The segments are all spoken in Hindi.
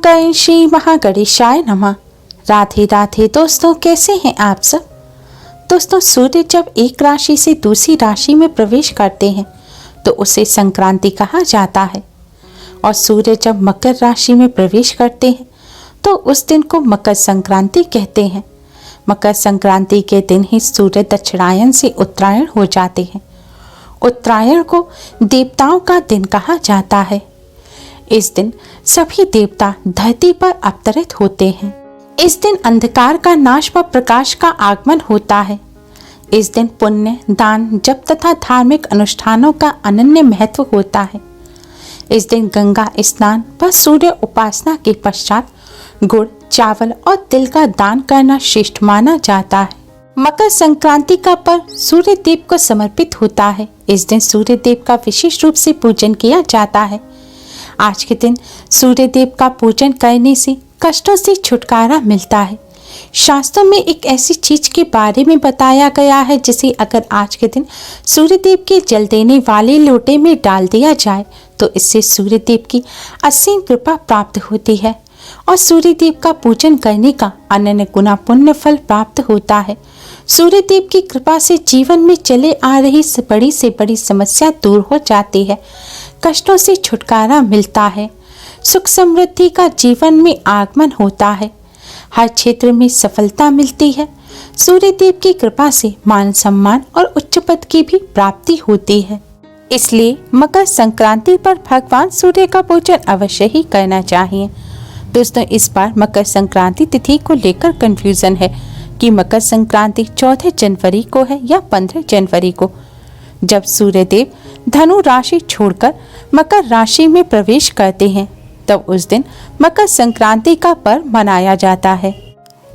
मंगल श्री महागणेशाय नमः। राधे राधे दोस्तों, कैसे हैं आप सब। दोस्तों, सूर्य जब एक राशि से दूसरी राशि में प्रवेश करते हैं तो उसे संक्रांति कहा जाता है, और सूर्य जब मकर राशि में प्रवेश करते हैं तो उस दिन को मकर संक्रांति कहते हैं। मकर संक्रांति के दिन ही सूर्य दक्षिणायन से उत्तरायण हो जाते हैं। उत्तरायण को देवताओं का दिन कहा जाता है। इस दिन सभी देवता धरती पर अवतरित होते हैं। इस दिन अंधकार का नाश व प्रकाश का आगमन होता है। इस दिन पुण्य, दान, जप तथा धार्मिक अनुष्ठानों का अनन्य महत्व होता है। इस दिन गंगा स्नान व सूर्य उपासना के पश्चात गुड़, चावल और तिल का दान करना श्रेष्ठ माना जाता है। मकर संक्रांति का पर्व सूर्य देव को समर्पित होता है। इस दिन सूर्य देव का विशेष रूप से पूजन किया जाता है। आज के दिन सूर्य देव का पूजन करने से कष्टों से छुटकारा मिलता है। शास्त्रों में एक ऐसी चीज के बारे में बताया गया है जिसे अगर आज के दिन सूर्य देव के जल देने वाले लोटे में डाल दिया जाए तो इससे सूर्य देव की असीम कृपा प्राप्त होती है और सूर्य देव का पूजन करने का अनन्य गुना पुण्य फल प्राप्त होता है। सूर्य देव की कृपा से जीवन में चले आ रही बड़ी से बड़ी समस्या दूर हो जाती है, कष्टों से छुटकारा मिलता है, सुख समृद्धि का जीवन में आगमन होता है, हर क्षेत्र में सफलता मिलती है। सूर्य देव की कृपा से मान सम्मान और उच्च पद की भी प्राप्ति होती है। इसलिए मकर संक्रांति पर भगवान सूर्य का पूजन अवश्य ही करना चाहिए। दोस्तों, इस बार मकर संक्रांति तिथि को लेकर कंफ्यूजन है कि मकर संक्रांति 14 जनवरी को है या 15 जनवरी को। जब सूर्य देव धनु राशि छोड़कर मकर राशि में प्रवेश करते हैं तब उस दिन मकर संक्रांति का पर्व मनाया जाता है।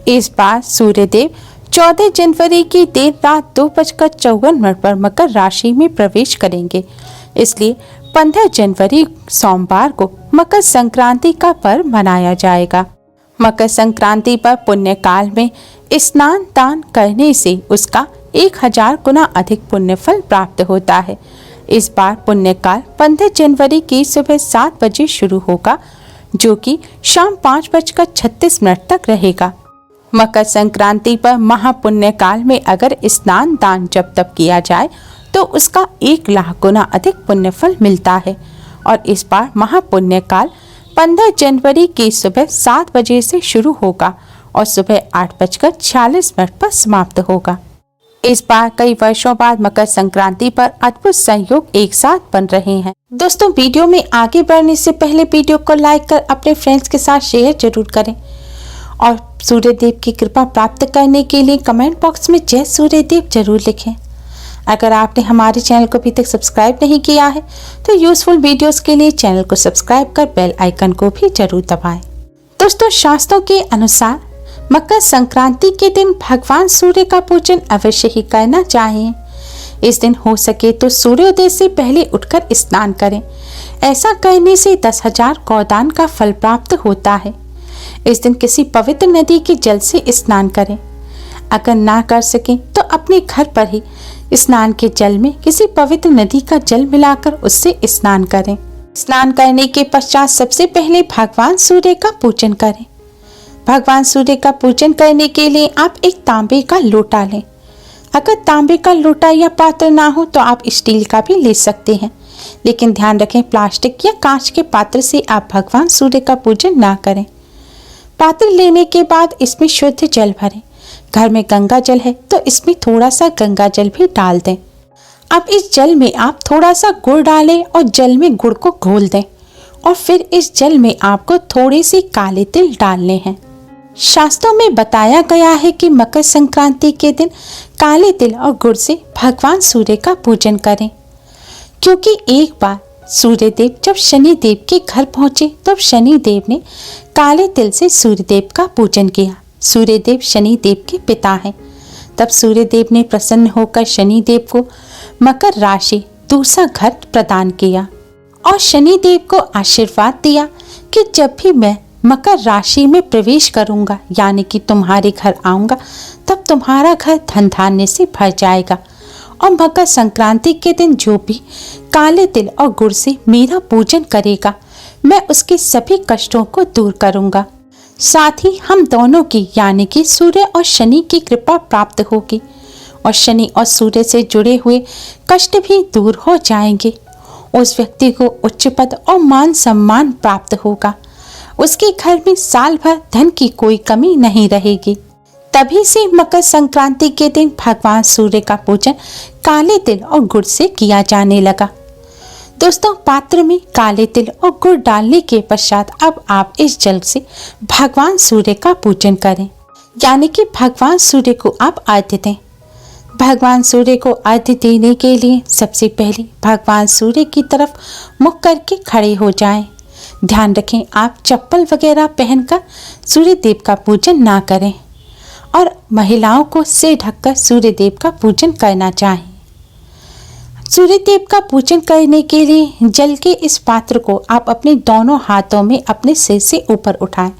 इस बार सूर्य देव 14 जनवरी की देर रात 2:54 पर मकर राशि में प्रवेश करेंगे। इसलिए 15 जनवरी सोमवार को मकर संक्रांति का पर्व मनाया जाएगा। मकर संक्रांति पर पुण्य काल में स्नान दान करने से उसका 1000 गुना अधिक पुण्य फल प्राप्त होता है। इस बार पुण्य काल 15 जनवरी की सुबह 7 बजे शुरू होगा, जो कि शाम 5:36 तक रहेगा। मकर संक्रांति पर महापुण्य काल में अगर स्नान दान जब तब किया जाए तो उसका 1 लाख गुना अधिक पुण्य फल मिलता है। और इस बार महापुण्य काल 15 जनवरी की सुबह 7 बजे से शुरू होगा और सुबह 8:46 पर समाप्त होगा। इस बार कई वर्षों बाद मकर संक्रांति पर अद्भुत संयोग एक साथ बन रहे हैं। दोस्तों, वीडियो में आगे बढ़ने से पहले वीडियो को लाइक कर अपने फ्रेंड्स के साथ शेयर जरूर करें और सूर्य देव की कृपा प्राप्त करने के लिए कमेंट बॉक्स में जय सूर्य देव जरूर लिखें। अगर आपने हमारे चैनल को अभी तक सब्सक्राइब नहीं किया है तो यूजफुल वीडियोस के लिए चैनल को सब्सक्राइब कर बेल आइकन को भी जरूर दबाएं। दोस्तों, शास्त्रों के अनुसार मकर संक्रांति के दिन भगवान सूर्य का पूजन अवश्य ही करना चाहिए। इस दिन हो सके तो सूर्योदय से पहले उठकर स्नान करें। ऐसा करने से 10,000 गौदान का फल प्राप्त होता है। इस दिन किसी पवित्र नदी के जल से स्नान करें। अगर ना कर सकें तो अपने घर पर ही स्नान के जल में किसी पवित्र नदी का जल मिलाकर उससे स्नान करें। स्नान करने के पश्चात सबसे पहले भगवान सूर्य का पूजन करें। भगवान सूर्य का पूजन करने के लिए आप एक तांबे का लोटा लें। अगर तांबे का लोटा या पात्र ना हो तो आप स्टील का भी ले सकते हैं, लेकिन ध्यान रखें प्लास्टिक या कांच के पात्र से आप भगवान सूर्य का पूजन ना करें। पात्र लेने के बाद इसमें शुद्ध जल भरें। घर में गंगा जल है तो इसमें थोड़ा सा गंगा जल भी डाल दें। अब इस जल में आप थोड़ा सा गुड़ डालें और जल में गुड़ को घोल दें और फिर इस जल में आपको थोड़े से काले तिल डालने हैं। शास्त्रों में बताया गया है कि मकर संक्रांति के दिन काले तिल और गुड़ से भगवान सूर्य का पूजन करें, क्योंकि एक बार सूर्य देव जब शनि देव के घर पहुंचे तब शनि देव ने काले तिल से सूर्य देव का पूजन किया। सूर्य देव शनि देव के पिता हैं। तब सूर्य देव ने प्रसन्न होकर शनि देव को मकर राशि दूसरा घर प्रदान किया और शनि देव को आशीर्वाद दिया कि जब भी मैं मकर राशि में प्रवेश करूंगा, यानी कि तुम्हारे घर आऊंगा, तब तुम्हारा घर धन धान्य से भर जाएगा। और मकर संक्रांति के दिन जो भी काले तिल और गुड़ से मेरा पूजन करेगा मैं उसके सभी कष्टों को दूर करूंगा। साथ ही हम दोनों की यानी कि सूर्य और शनि की कृपा प्राप्त होगी और शनि और सूर्य से जुड़े हुए कष्ट भी दूर हो जाएंगे। उस व्यक्ति को उच्च पद और मान सम्मान प्राप्त होगा। उसके घर में साल भर धन की कोई कमी नहीं रहेगी। तभी से मकर संक्रांति के दिन भगवान सूर्य का पूजन काले तिल और गुड़ से किया जाने लगा। दोस्तों, पात्र में काले तिल और गुड़ डालने के पश्चात अब आप इस जल से भगवान सूर्य का पूजन करें, यानी कि भगवान सूर्य को आप अर्घ्य दें। भगवान सूर्य को अर्घ्य देने के लिए सबसे पहले भगवान सूर्य की तरफ मुख करके खड़े हो जाएं। ध्यान रखें, आप चप्पल वगैरह पहनकर सूर्य देव का पूजन ना करें और महिलाओं को सिर ढककर सूर्य देव का पूजन करना चाहिए। सूर्य देव का पूजन करने के लिए जल के इस पात्र को आप अपने दोनों हाथों में अपने सिर से ऊपर उठाएं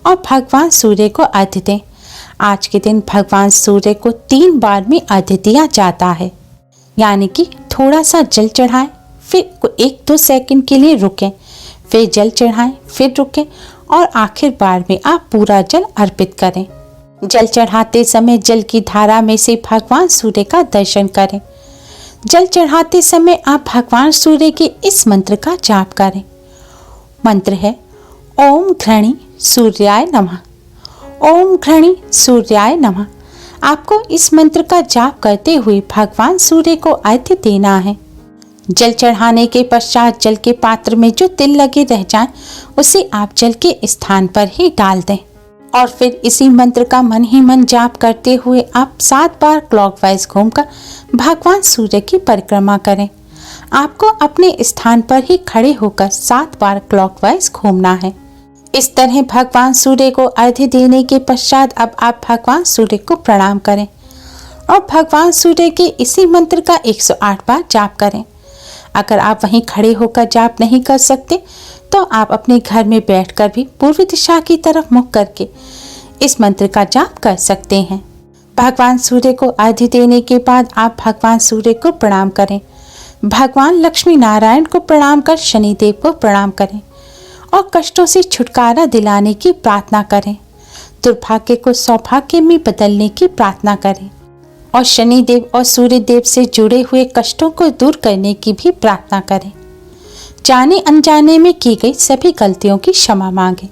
और भगवान सूर्य को अर्घ्य दें। आज के दिन भगवान सूर्य को 3 बार में अर्घ्य दिया जाता है, यानी कि थोड़ा सा जल चढ़ाएं, फिर 1-2 सेकंड के लिए रुकें, फिर जल चढ़ाएं, फिर रुकें और आखिर बार में आप पूरा जल अर्पित करें। जल चढ़ाते समय जल की धारा में से भगवान सूर्य का दर्शन करें। जल चढ़ाते समय आप भगवान सूर्य के इस मंत्र का जाप करें। मंत्र है ओम घृणी सूर्याय नमः। ओम घृणी सूर्याय नमः। आपको इस मंत्र का जाप करते हुए भगवान सूर्य को अर्घ्य देना है। जल चढ़ाने के पश्चात जल के पात्र में जो तिल लगे रह जाएं, उसे आप जल के स्थान पर ही डाल दें और फिर इसी मंत्र का मन ही मन जाप करते हुए आप 7 बार क्लॉकवाइज घूमकर भगवान सूर्य की परिक्रमा करें। आपको अपने स्थान पर ही खड़े होकर 7 बार क्लॉकवाइज घूमना है। इस तरह भगवान सूर्य को अर्घ्य देने के पश्चात अब आप भगवान सूर्य को प्रणाम करें और भगवान सूर्य के इसी मंत्र का 108 बार जाप करें। अगर आप वहीं खड़े होकर जाप नहीं कर सकते तो आप अपने घर में बैठकर भी पूर्व दिशा की तरफ मुख करके इस मंत्र का जाप कर सकते हैं। भगवान सूर्य को अर्घ्य देने के बाद आप भगवान सूर्य को प्रणाम करें। भगवान लक्ष्मी नारायण को प्रणाम कर शनिदेव को प्रणाम करें और कष्टों से छुटकारा दिलाने की प्रार्थना करें। दुर्भाग्य को सौभाग्य में बदलने की प्रार्थना करें और शनिदेव और सूर्य देव से जुड़े हुए कष्टों को दूर करने की भी प्रार्थना करें। जाने अनजाने में की गई सभी गलतियों की क्षमा मांगे।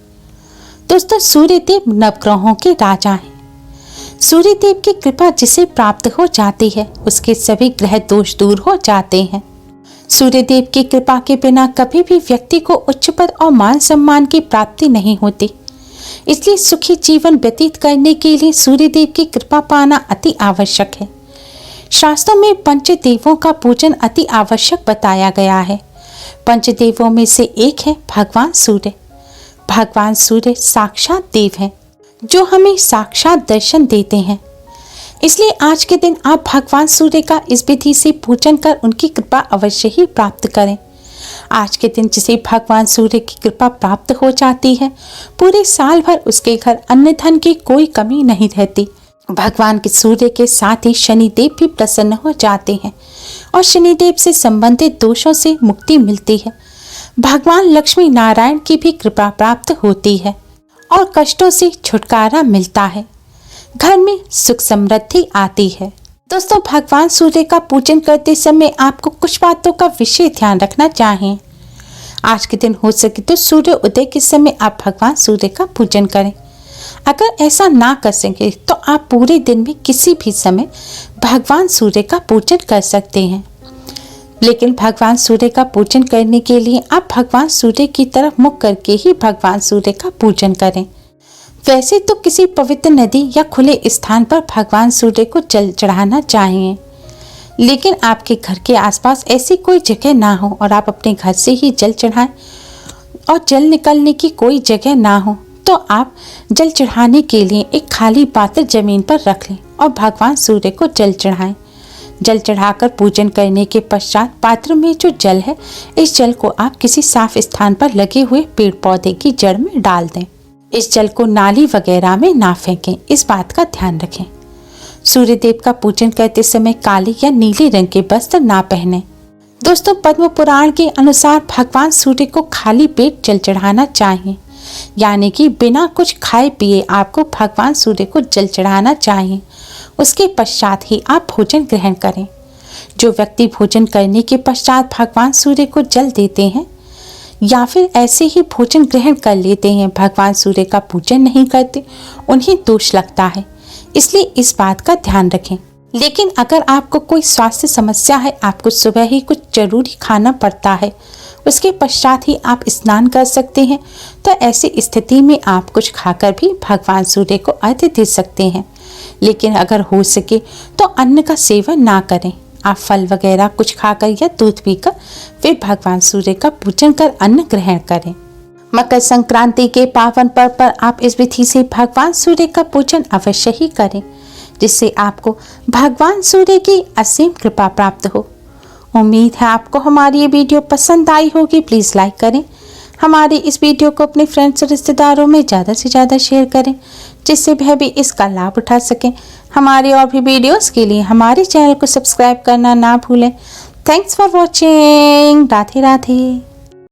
दोस्तों, सूर्य देव नवग्रहों के राजा हैं। सूर्य देव की कृपा जिसे प्राप्त हो जाती है उसके सभी ग्रह दोष दूर हो जाते हैं। सूर्य देव की कृपा के बिना कभी भी व्यक्ति को उच्च पद और मान सम्मान की प्राप्ति नहीं होती। इसलिए सुखी जीवन व्यतीत करने के लिए सूर्य देव की कृपा पाना अति आवश्यक है। शास्त्रों में पंचदेवों का पूजन अति आवश्यक बताया गया है। पंचदेवों में से एक है भगवान सूर्य। भगवान सूर्य साक्षात देव हैं जो हमें साक्षात दर्शन देते हैं। इसलिए आज के दिन आप भगवान सूर्य का इस विधि से पूजन कर उनकी कृपा अवश्य ही प्राप्त करें। आज के दिन जिसे भगवान सूर्य की कृपा प्राप्त हो जाती है, पूरे साल भर उसके घर अन्न धन की कोई कमी नहीं रहती। भगवान के सूर्य के साथ ही शनिदेव भी प्रसन्न हो जाते हैं और शनिदेव से संबंधित दोषों से मुक्ति मिलती है। भगवान लक्ष्मी नारायण की भी कृपा प्राप्त होती है और कष्टों से छुटकारा मिलता है। घर में सुख समृद्धि आती है। दोस्तों, भगवान सूर्य का पूजन करते समय आपको कुछ बातों का विशेष ध्यान रखना चाहिए। आज के दिन हो सके तो सूर्य उदय के समय आप भगवान सूर्य का पूजन करें। अगर ऐसा ना कर सके तो आप पूरे दिन में किसी भी समय भगवान सूर्य का पूजन कर सकते हैं। लेकिन भगवान सूर्य का पूजन करने के लिए आप भगवान सूर्य की तरफ मुख करके ही भगवान सूर्य का पूजन करें। वैसे तो किसी पवित्र नदी या खुले स्थान पर भगवान सूर्य को जल चढ़ाना चाहिए, लेकिन आपके घर के आसपास ऐसी कोई जगह ना हो और आप अपने घर से ही जल चढ़ाएं और जल निकलने की कोई जगह ना हो तो आप जल चढ़ाने के लिए एक खाली पात्र जमीन पर रख लें और भगवान सूर्य को जल चढ़ाएं। जल चढ़ाकर पूजन करने के पश्चात पात्र में जो जल है, इस जल को आप किसी साफ स्थान पर लगे हुए पेड़ पौधे की जड़ में डाल दें। इस जल को नाली वगैरह में ना फेंकें, इस बात का ध्यान रखें। सूर्य देव का पूजन करते समय काले या नीले रंग के वस्त्र ना पहने। दोस्तों, पद्म पुराण के अनुसार भगवान सूर्य को खाली पेट जल चढ़ाना चाहिए, यानी कि बिना कुछ खाए पिए आपको भगवान सूर्य को जल चढ़ाना चाहिए। उसके पश्चात ही आप भोजन ग्रहण करें। जो व्यक्ति भोजन करने के पश्चात भगवान सूर्य को जल देते हैं या फिर ऐसे ही भोजन ग्रहण कर लेते हैं, भगवान सूर्य का पूजन नहीं करते, उन्हें दोष लगता है। इसलिए इस बात का ध्यान रखें। लेकिन अगर आपको कोई स्वास्थ्य समस्या है, आपको सुबह ही कुछ जरूरी खाना पड़ता है, उसके पश्चात ही आप स्नान कर सकते हैं, तो ऐसी स्थिति में आप कुछ खाकर भी भगवान सूर्य को अर्घ्य दे सकते हैं। लेकिन अगर हो सके तो अन्न का सेवन ना करें। आप फल वगैरह कुछ खाकर या दूध पीकर फिर भगवान सूर्य का पूजन कर अन्न ग्रहण करें। मकर संक्रांति के पावन पर्व पर आप इस विधि से भगवान सूर्य का पूजन अवश्य ही करें, जिससे आपको भगवान सूर्य की असीम कृपा प्राप्त हो। उम्मीद है आपको हमारी ये वीडियो पसंद आई होगी। प्लीज़ लाइक करें। हमारी इस वीडियो को अपने फ्रेंड्स और रिश्तेदारों में ज़्यादा से ज़्यादा शेयर करें, जिससे वह भी इसका लाभ उठा सकें। हमारी और भी वीडियोस के लिए हमारे चैनल को सब्सक्राइब करना ना भूलें। Thanks for watching. Radhe Radhe.